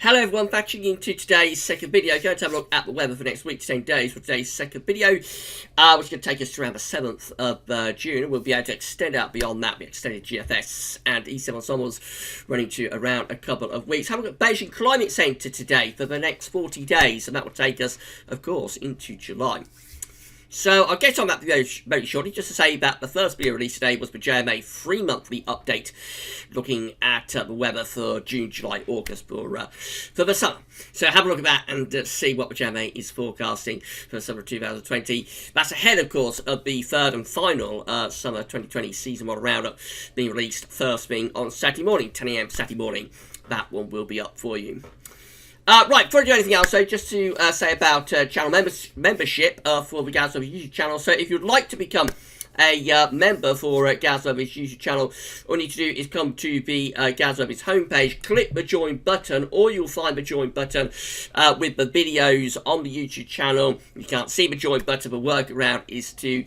Hello everyone, back tuning into today's second video. Going to have a look at the weather for next week, 10 days for today's second video, which is going to take us to around the 7th of June. We'll be able to extend out beyond that. We extended GFS and E7 Ensembles running to around a couple of weeks. Have a look at Beijing Climate Centre today for the next 40 days, and that will take us, of course, into July. So I'll get on that video very shortly, just to say that the first video released today was the JMA 3-monthly update, looking at the weather for June, July, August for the summer. So have a look at that and see what the JMA is forecasting for the summer of 2020. That's ahead, of course, of the third and final summer 2020 season model roundup being released, first being on Saturday morning, 10 AM Saturday morning. That one will be up for you. Right, before I do anything else, so just to say about channel membership for the Gaz Weather YouTube channel. So if you'd like to become a member for Gaz Weather's YouTube channel, all you need to do is come to the Gaz Weather's homepage, click the join button, or you'll find the join button with the videos on the YouTube channel. You can't see the join button, the workaround is to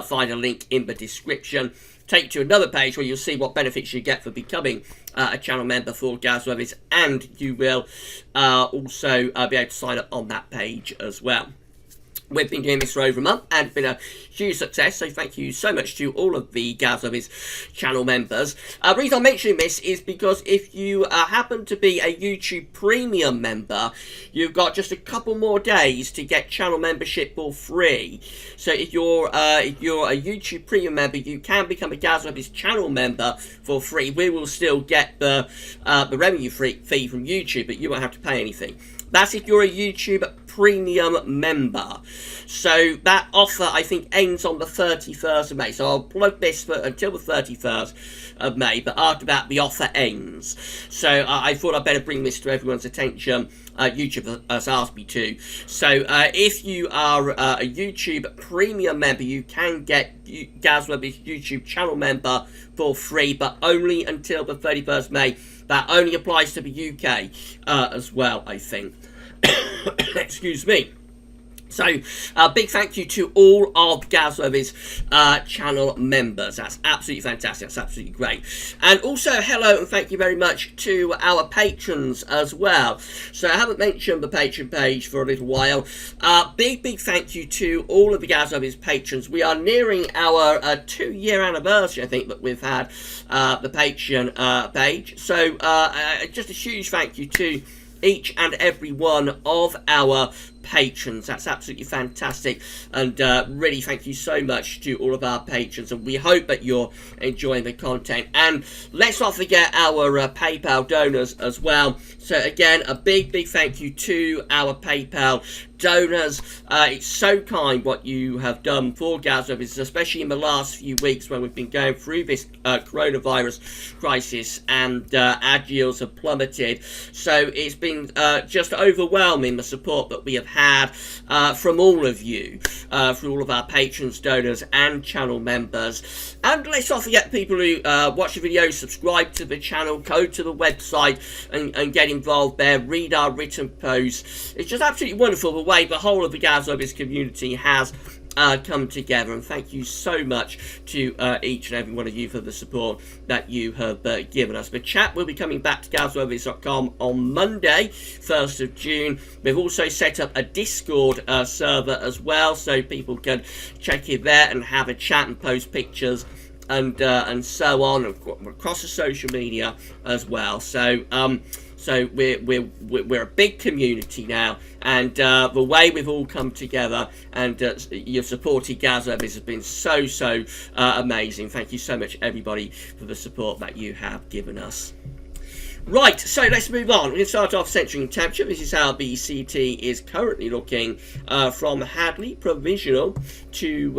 find a link in the description. Take you to another page where you'll see what benefits you get for becoming a channel member for Gaz Weathers, and you will also be able to sign up on that page as well. We've been doing this for over a month and it's been a huge success, so thank you so much to all of the Gaz Weathers channel members. The reason I'm mentioning this is because if you happen to be a YouTube Premium member, you've got just a couple more days to get channel membership for free. So if you're a YouTube Premium member, you can become a Gaz Weathers channel member for free. We will still get the revenue fee from YouTube, but you won't have to pay anything. That's if you're a YouTube Premium member. So that offer, I think, ends on the 31st of May. So I'll plug this for until the 31st of May. But after that, the offer ends. So I thought I'd better bring this to everyone's attention. YouTube has asked me to. So if you are a YouTube Premium member, you can get Gaz Weather's YouTube channel member for free, but only until the 31st of May. That only applies to the UK as well, I think. Excuse me. So, big thank you to all of Gaz Weather's channel members. That's absolutely fantastic. That's absolutely great. And also, hello and thank you very much to our patrons as well. So, I haven't mentioned the patron page for a little while. Big thank you to all of the Gaz Weather's patrons. We are nearing our 2-year anniversary, I think, that we've had the Patreon page. So, just a huge thank you to each and every one of our patrons. That's absolutely fantastic, and really thank you so much to all of our patrons, and we hope that you're enjoying the content. And let's not forget our PayPal donors as well. So again, a big thank you to our PayPal donors. It's so kind what you have done for Gaz Weathers, especially in the last few weeks when we've been going through this coronavirus crisis, and ad yields have plummeted. So it's been just overwhelming, the support that we have had from all of you, from all of our patrons, donors and channel members. And let's not forget people who watch the videos, subscribe to the channel, go to the website and get involved there, read our written posts. It's just absolutely wonderful the way the whole of the Gaz Weathers community has come together, and thank you so much to each and every one of you for the support that you have given us. The chat will be coming back to gazweathers.com on Monday, 1st of June. We've also set up a Discord server as well, so people can check in there and have a chat and post pictures and so on across the social media as well. So so we're a big community now, and the way we've all come together and your supported Gaz Weathers has been so amazing. Thank you so much, everybody, for the support that you have given us. Right, so let's move on. We're going to start off centering temperature. This is how BCT is currently looking from Hadley provisional to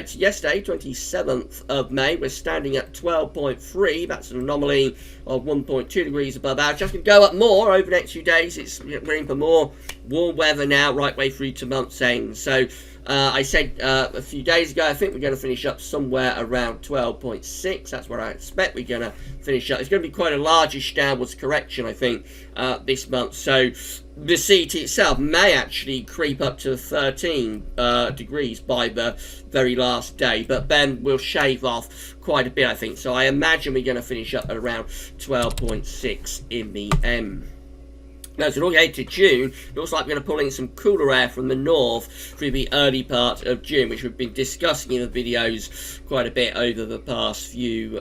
yesterday, 27th of May. We're standing at 12.3. That's an anomaly of 1.2 degrees above average. Just going to go up more over the next few days. We're in for more warm weather now, right way through to month's end. So I said a few days ago, I think we're going to finish up somewhere around 12.6. That's where I expect we're going to finish up. It's going to be quite a largish downwards correction, I think, this month. So the CT itself may actually creep up to 13 degrees by the very last day, but then we'll shave off quite a bit, I think. So I imagine we're going to finish up at around 12.6 in the end. As we look ahead to June, it looks like we're going to pull in some cooler air from the north through the early part of June, which we've been discussing in the videos quite a bit over the past few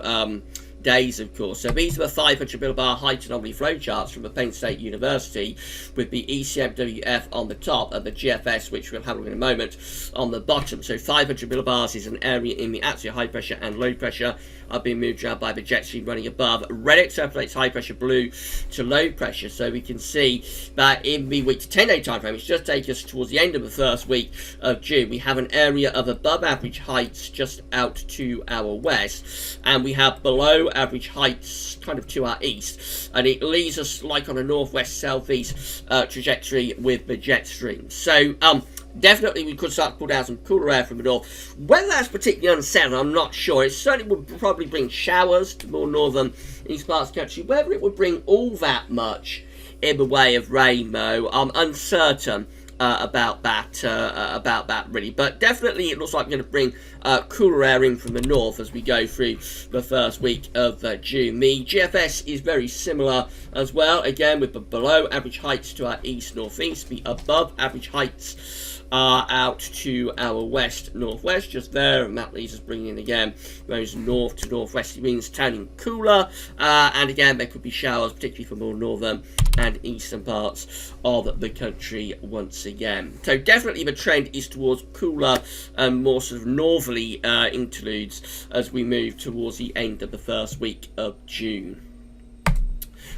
days, of course. So these are the 500 millibar height anomaly flowcharts from the Penn State University, with the ECMWF on the top and the GFS, which we'll have a look in a moment, on the bottom. So 500 millibars is an area in the atmosphere, high pressure and low pressure are being moved around by the jet stream running above. Red extrapolates high pressure, blue to low pressure. So we can see that in the week to 10-day time frame, which just takes us towards the end of the first week of June, we have an area of above average heights just out to our west, and we have below average heights kind of to our east, and it leaves us like on a northwest southeast trajectory with the jet stream. So definitely we could start to pull down some cooler air from the north. Whether that's particularly unsettled, I'm not sure. It certainly would probably bring showers to more northern east parts of the country. Whether it would bring all that much in the way of rain, though, I'm uncertain about that really. But definitely it looks like we're going to bring cooler air in from the north as we go through the first week of June. The GFS is very similar as well, again with the below average heights to our east northeast, the above average heights are out to our west northwest, just there, and that leaves us bringing in again those north to northwesterly winds, turning cooler, and again there could be showers, particularly for more northern and eastern parts of the country once again. So definitely the trend is towards cooler and more sort of northerly interludes as we move towards the end of the first week of June.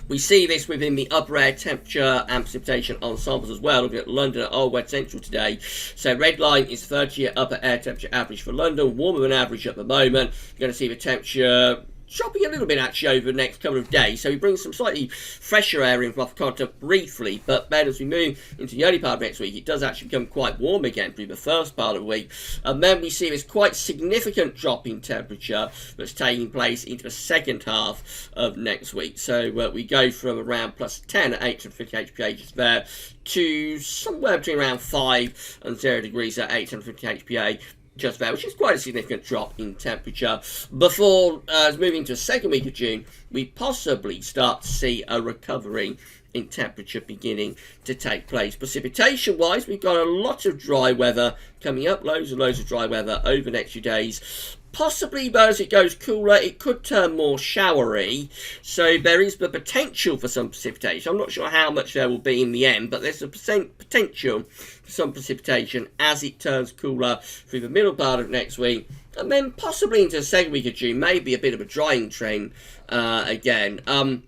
We see this within the upper air temperature and precipitation ensembles as well. Looking at London at Old West Central today. So red line is 30-year upper air temperature average for London, warmer than average at the moment. You're going to see the temperature dropping a little bit actually over the next couple of days, so we bring some slightly fresher air in from off the continent briefly, but then as we move into the early part of next week, it does actually become quite warm again through the first part of the week, and then we see this quite significant drop in temperature that's taking place into the second half of next week. So we go from around plus 10 at 850 HPA just there to somewhere between around 5 and 0 degrees at 850 HPA just there, which is quite a significant drop in temperature. Before moving to the second week of June, we possibly start to see a recovery in temperature beginning to take place. Precipitation wise, we've got a lot of dry weather coming up, loads and loads of dry weather over the next few days. Possibly, though, as it goes cooler, it could turn more showery, so there is the potential for some precipitation. I'm not sure how much there will be in the end, but there's a potential for some precipitation as it turns cooler through the middle part of next week, and then possibly into the second week of June, maybe a bit of a drying trend again.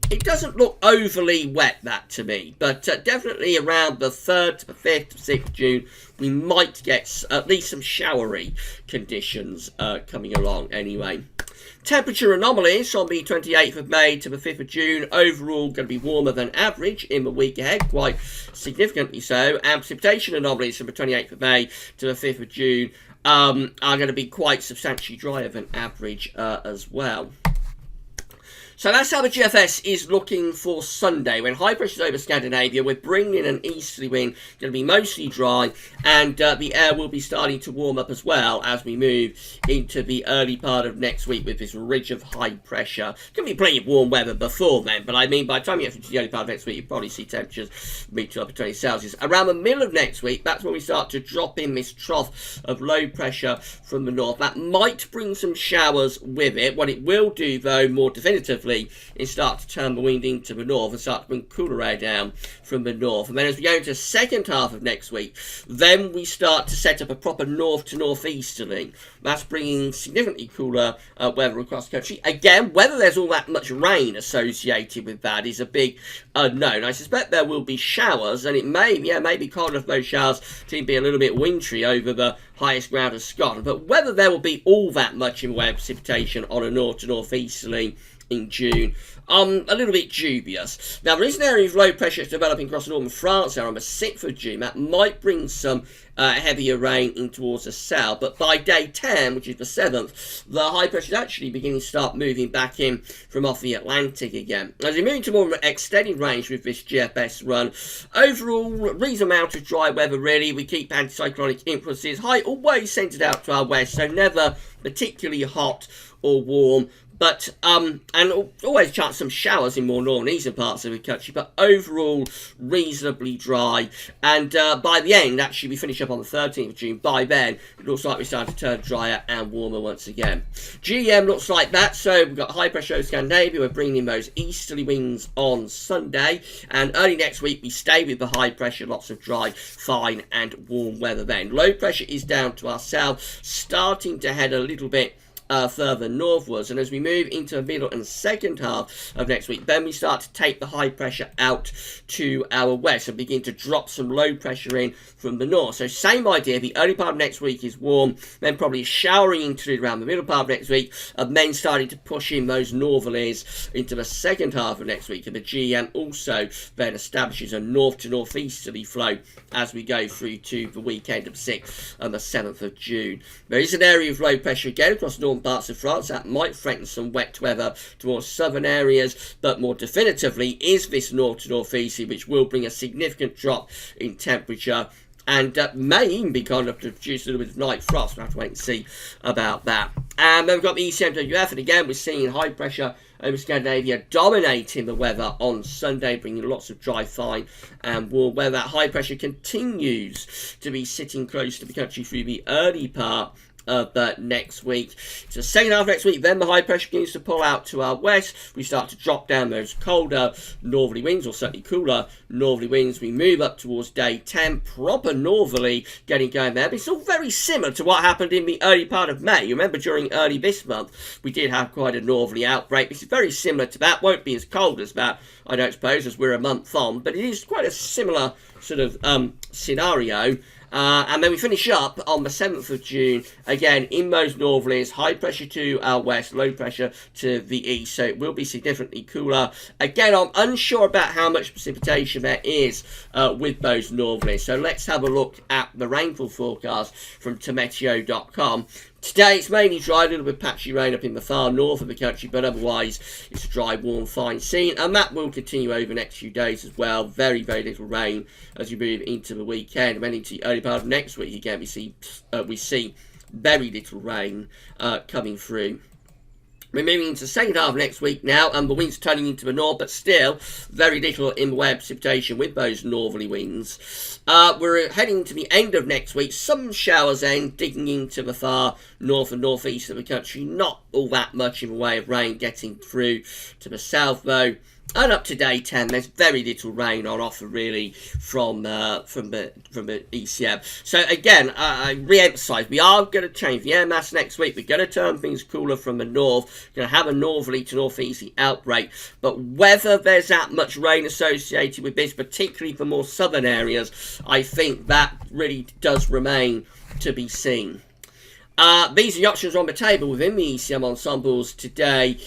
It doesn't look overly wet, that to me, but definitely around the 3rd to the 5th to 6th of June, we might get at least some showery conditions coming along anyway. Temperature anomalies on the 28th of May to the 5th of June, overall going to be warmer than average in the week ahead, quite significantly so, and precipitation anomalies from the 28th of May to the 5th of June are going to be quite substantially drier than average as well. So that's how the GFS is looking for Sunday. When high pressure is over Scandinavia, we're bringing in an easterly wind, going to be mostly dry, and the air will be starting to warm up as well as we move into the early part of next week with this ridge of high pressure. Going to be plenty of warm weather before then, but I mean by the time you get to the early part of next week, you probably see temperatures reach up to 20 Celsius. Around the middle of next week, that's when we start to drop in this trough of low pressure from the north. That might bring some showers with it. What it will do, though, more definitively, is start to turn the wind into the north and start to bring cooler air down from the north. And then as we go into the second half of next week, then we start to set up a proper north to northeasterly. That's bringing significantly cooler weather across the country. Again, whether there's all that much rain associated with that is a big unknown. I suspect there will be showers, and it may be cold enough those showers to be a little bit wintry over the highest ground of Scotland. But whether there will be all that much in the way of precipitation on a north to northeasterly in June, a little bit dubious. Now, there is an area of low pressure developing across northern France there on the 6th of June. That might bring some heavier rain in towards the south, but by day 10, which is the 7th, the high pressure is actually beginning to start moving back in from off the Atlantic again. As we move into more extended range with this GFS run, overall, reasonable amount of dry weather really. We keep anticyclonic influences high, always centred out to our west, so never particularly hot or warm, and always chance some showers in more northern eastern parts of the country, but overall reasonably dry. And by the end, actually we finish up on the 13th of June, by then it looks like we start to turn drier and warmer once again. GM looks like that, so we've got high pressure over Scandinavia, we're bringing in those easterly winds on Sunday, and early next week we stay with the high pressure, lots of dry, fine and warm weather then. Low pressure is down to our south, starting to head a little bit further northwards, and as we move into the middle and second half of next week, then we start to take the high pressure out to our west and begin to drop some low pressure in from the north. So same idea, the early part of next week is warm, then probably showering into around the middle part of next week, and then starting to push in those northerlies into the second half of next week. And the GM also then establishes a north to northeasterly flow as we go through to the weekend of 6th and the 7th of June. There is an area of low pressure again across northern parts of France that might threaten some wet weather towards southern areas, but more definitively is this north to northeasterly, which will bring a significant drop in temperature and may even be kind of to produce a little bit of night frost. We'll have to wait and see about that. And then we've got the ECMWF, and again we're seeing high pressure over Scandinavia dominating the weather on Sunday, bringing lots of dry, fine and warm weather. That high pressure continues to be sitting close to the country through the early part of next week. So the second half of next week, then the high pressure begins to pull out to our west. We start to drop down those colder northerly winds, or certainly cooler northerly winds. We move up towards day 10, proper northerly getting going there. But it's all very similar to what happened in the early part of May. You remember during early this month, we did have quite a northerly outbreak. This is very similar to that. Won't be as cold as that, I don't suppose, as we're a month on, but it is quite a similar sort of scenario. And then we finish up on the 7th of June, again in those northerlies, high pressure to our west, low pressure to the east, so it will be significantly cooler. Again, I'm unsure about how much precipitation there is with those northerlies, so let's have a look at the rainfall forecast from Meteo.com. Today it's mainly dry, a little bit patchy rain up in the far north of the country, but otherwise it's a dry, warm, fine scene, and that will continue over the next few days as well. Very, very little rain as you move into the weekend. And then into the early part of next week, again, we see very little rain coming through. We're moving into the second half of next week now, and the winds turning into the north, but still very little in the way of precipitation with those northerly winds. We're heading to the end of next week. Some showers then digging into the far north and northeast of the country. Not all that much in the way of rain getting through to the south, though. And up to day 10, there's very little rain on offer really from the ECM. So again, I re-emphasise, we are going to change the air mass next week. We're going to turn things cooler from the north. We're going to have a northerly to northeasterly outbreak. But whether there's that much rain associated with this, particularly for more southern areas, I think that really does remain to be seen. These are the options on the table within the ECM ensembles today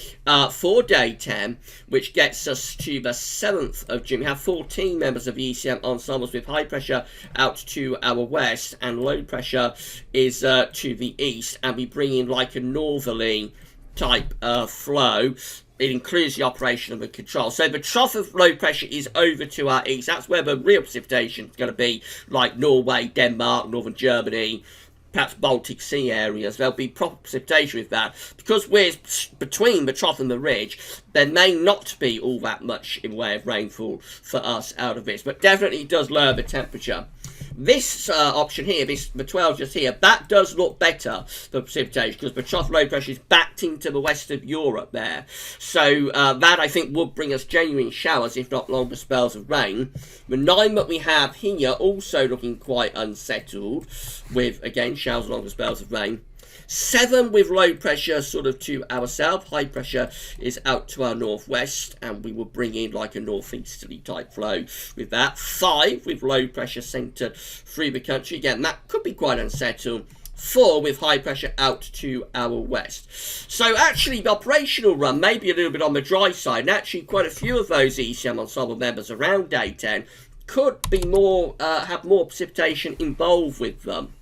for day 10, which gets us to the 7th of June. We have 14 members of the ECM ensembles with high pressure out to our west and low pressure is to the east, and we bring in like a northerly type flow. It includes the operation of the control. So the trough of low pressure is over to our east. That's where the real precipitation is going to be, like Norway, Denmark, northern Germany, perhaps Baltic Sea areas. There'll be proper precipitation with that. Because we're between the trough and the ridge, there may not be all that much in way of rainfall for us out of this, but definitely does lower the temperature. This option here, the 12 just here, that does look better for precipitation because the trough low pressure is backed into the west of Europe there. So that I think would bring us genuine showers, if not longer spells of rain. The 9 that we have here also looking quite unsettled with, again, showers, longer spells of rain. 7 with low pressure sort of to our south, high pressure is out to our northwest, and we will bring in like a northeasterly type flow with that. 5 with low pressure centred through the country, again that could be quite unsettled. 4 with high pressure out to our west. So actually the operational run may be a little bit on the dry side, and actually quite a few of those ECM ensemble members around day 10 could be more have more precipitation involved with them.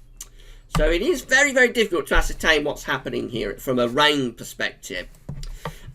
So it is very, very difficult to ascertain what's happening here from a rain perspective.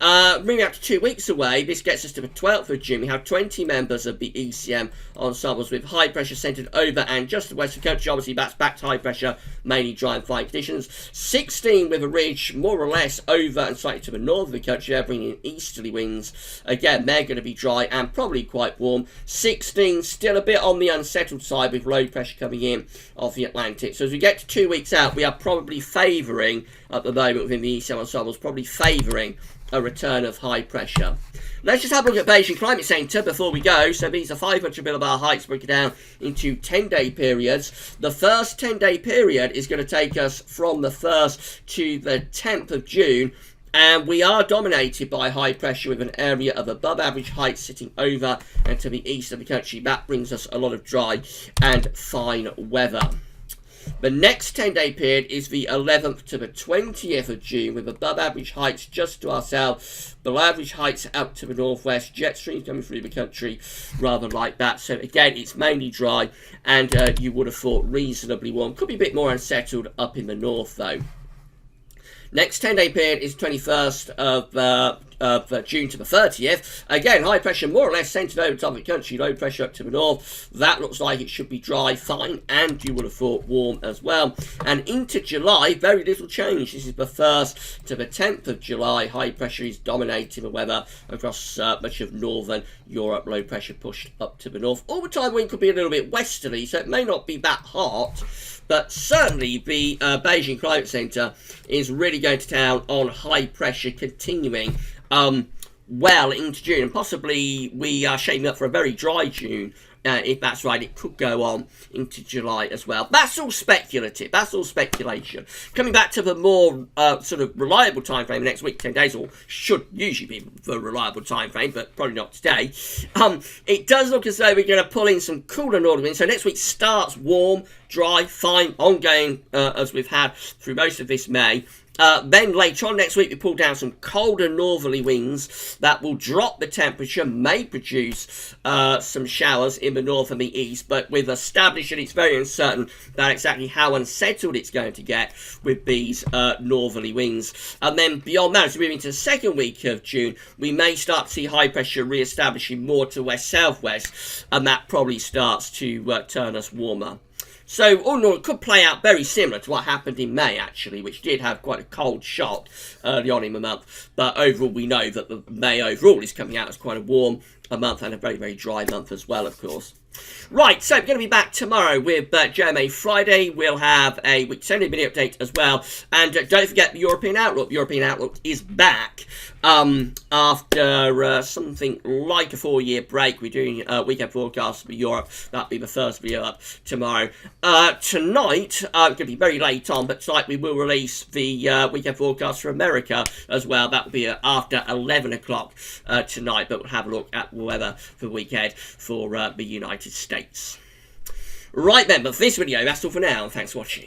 Moving out to 2 weeks away, this gets us to the 12th of June. We have 20 members of the ECM ensembles with high pressure centred over and just west of the country. Obviously, that's back to high pressure, mainly dry and fine conditions. 16 with a ridge more or less over and slightly to the north of the country. They're bringing in easterly winds. Again, they're going to be dry and probably quite warm. 16 still a bit on the unsettled side with low pressure coming in off the Atlantic. So as we get to 2 weeks out, we are probably favouring, at the moment within the ECM ensembles, probably favouring a return of high pressure. Let's just have a look at Beijing Climate Centre before we go. So these are 500 millibar heights broken down into 10-day periods. The first 10-day period is going to take us from the 1st to the 10th of June. And we are dominated by high pressure with an area of above average height sitting over and to the east of the country. That brings us a lot of dry and fine weather. The next 10-day period is the 11th to the 20th of June with above average heights just to our south, below average heights out to the northwest, jet streams coming through the country rather like that. So again, it's mainly dry and you would have thought reasonably warm. Could be a bit more unsettled up in the north though. Next 10-day period is 21st of June to the 30th. Again, high pressure more or less centred over the top of the country, low pressure up to the north. That looks like it should be dry, fine, and you would have thought warm as well. And into July, very little change. This is the 1st to the 10th of July. High pressure is dominating the weather across much of northern Europe. Low pressure pushed up to the north. All the time wind could be a little bit westerly, so it may not be that hot. But certainly the Beijing Climate Centre is really going to town on high pressure continuing well into June. And possibly we are shaping up for a very dry June. If that's right, it could go on into July as well. That's all speculative. That's all speculation. Coming back to the more sort of reliable time frame, next week, 10 days, or should usually be the reliable time frame, but probably not today. It does look as though we're going to pull in some cooler northern winds. So next week starts warm, dry, fine, ongoing as we've had through most of this May. Then later on next week we pull down some colder northerly winds that will drop the temperature, may produce some showers in the north and the east, but we've established that it's very uncertain about exactly how unsettled it's going to get with these northerly winds. And then beyond that, as we move into the second week of June, we may start to see high pressure re-establishing more to west-southwest, and that probably starts to turn us warmer. So, all in all, it could play out very similar to what happened in May, actually, which did have quite a cold shock early on in the month. But overall, we know that the May overall is coming out as quite a warm month and a very, very dry month as well, of course. Right, so we're going to be back tomorrow with JMA Friday. We'll have a week 10 video update as well. And don't forget the European Outlook. European Outlook is back after something like a 4-year break. We're doing weekend forecasts for Europe. That'll be the first video up tomorrow. Tonight, going to be very late on, but tonight we will release the weekend forecast for America as well. That will be after 11 o'clock tonight, but we'll have a look at the weather for the weekend for the United States. Right then, but for this video, that's all for now, and thanks for watching.